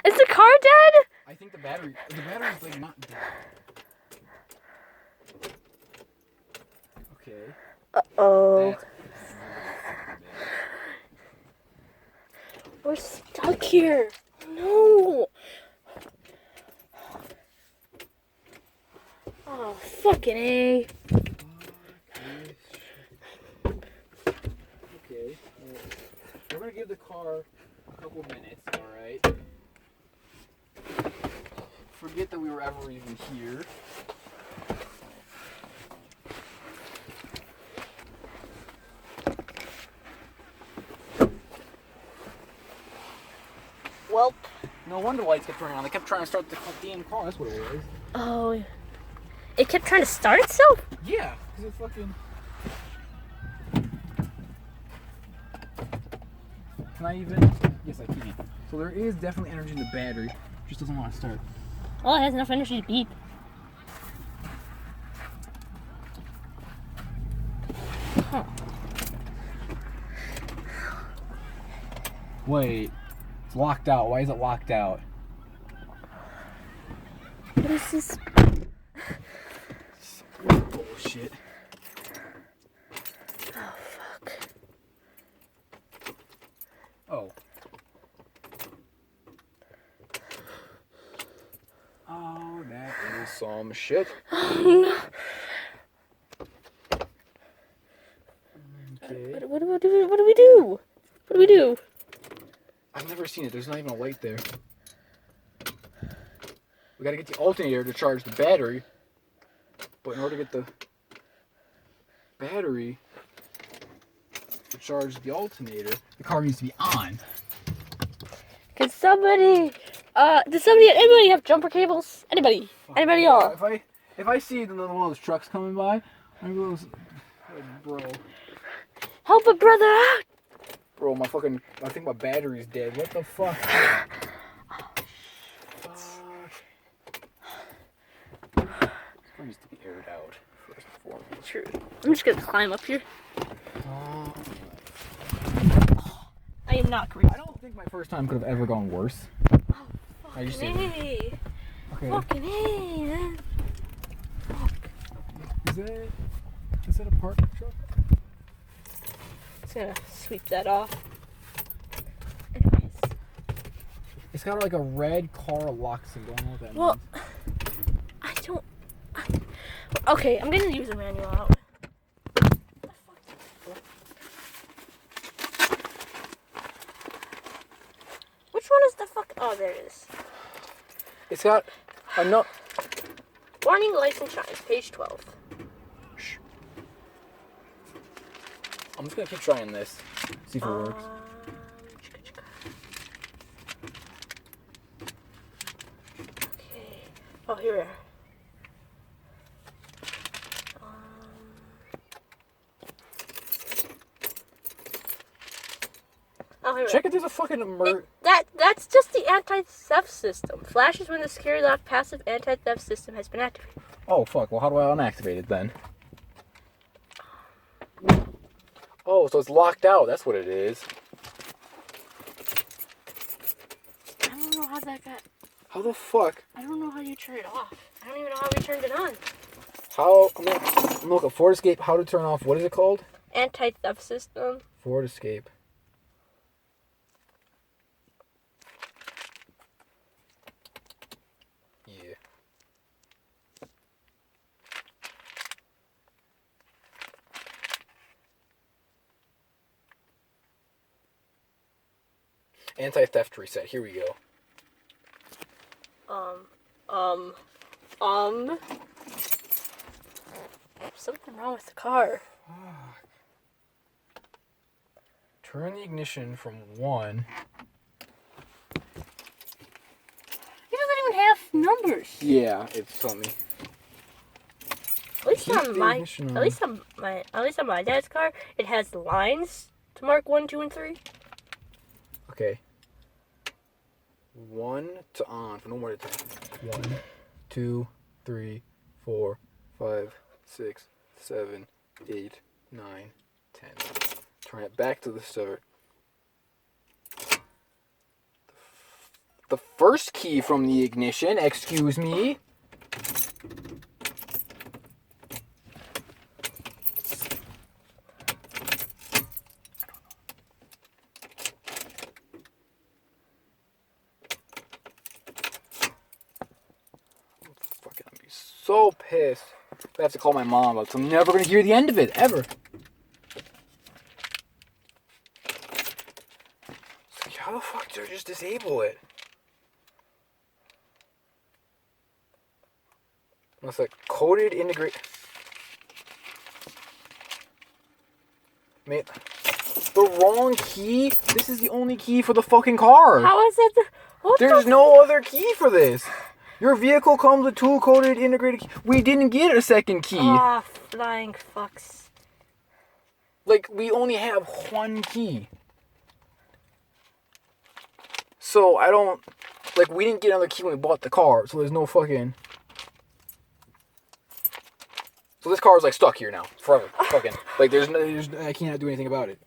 Is the car dead? I think the battery's like not dead. Okay. Uh-oh. That's really fucking bad. We're stuck here. No. Oh, fucking A. Okay. We're gonna give the car a couple minutes, alright? Forget that we were ever even here. Welp. No wonder lights kept turning on. They kept trying to start the damn car. That's what it was. Oh. It kept trying to start itself? Yeah, because it fucking... Can I even? Yes, I can. So there is definitely energy in the battery. Just doesn't want to start. Well, it has enough energy to beep. Huh. Wait. It's locked out. Why is it locked out? What is this? Bullshit. Oh, fuck. Oh. Oh, that is some shit. Oh, Okay. no. What do we do? What do we do? What do we do? I've never seen it. There's not even a light there. We gotta get the alternator to charge the battery. But in order to get the battery to charge the alternator, the car needs to be on. Can somebody, anybody have jumper cables? Anybody? Anybody y'all? If I see one of those trucks coming by, I'm going to bro. Help a brother out! Bro, I think my battery's dead. What the fuck? It needs to be aired out first and foremost. True. I'm just gonna climb up here. I am not Korean. I don't think my first time could have ever gone worse. Oh, I just fucking A. Okay. Fucking A, man. Fuck. Is that a park truck? Just gonna sweep that off. Anyways. It's got like a red car lock symbol. I don't know what that Well, means. I don't. Okay, I'm gonna use the manual out. Which one is the fuck? Oh, there it is. It's got a no. Warning, license shines, page 12. Shh. I'm just gonna keep trying this. See if it works. Okay. Oh, here we are. Oh, here we are. Check it. There's a fucking That's just the anti-theft system. Flashes when the security lock passive anti-theft system has been activated. Oh fuck. Well, how do I unactivate it then? Oh, so it's locked out. That's what it is. I don't know how that got. How the fuck? I don't know how you turn it off. I don't even know how we turned it on. How? I'm gonna look at Ford Escape. How to turn off? What is it called? Anti-theft system. Ford Escape. Yeah. Anti-theft reset. Here we go. Something wrong with the car. Turn the ignition from 1. It doesn't even have numbers. Yeah, it's telling me. At least Keep on the my, ignition on. at least on my dad's car, it has lines to mark 1, 2, and 3. Okay. 1 to on for no more than 10. 1, 2, 3, 4, 5, 6, 7, 8, 9, 10. Turn it back to the start. the first key from the ignition. Excuse me. Fucking, I'm be so pissed. I have to call my mom about it. I'm never gonna hear the end of it ever. It's like, how the fuck did I just disable it? It's like coded integrate. Mate, the wrong key. This is the only key for the fucking car. How is it? There's no other key for this. Your vehicle comes with two coded integrated keys. We didn't get a second key. Ah, flying fucks. Like, we only have one key. So, I don't... Like, we didn't get another key when we bought the car. So, there's no fucking... So, this car is, like, stuck here now. Forever. Fucking... Like, I cannot do anything about it.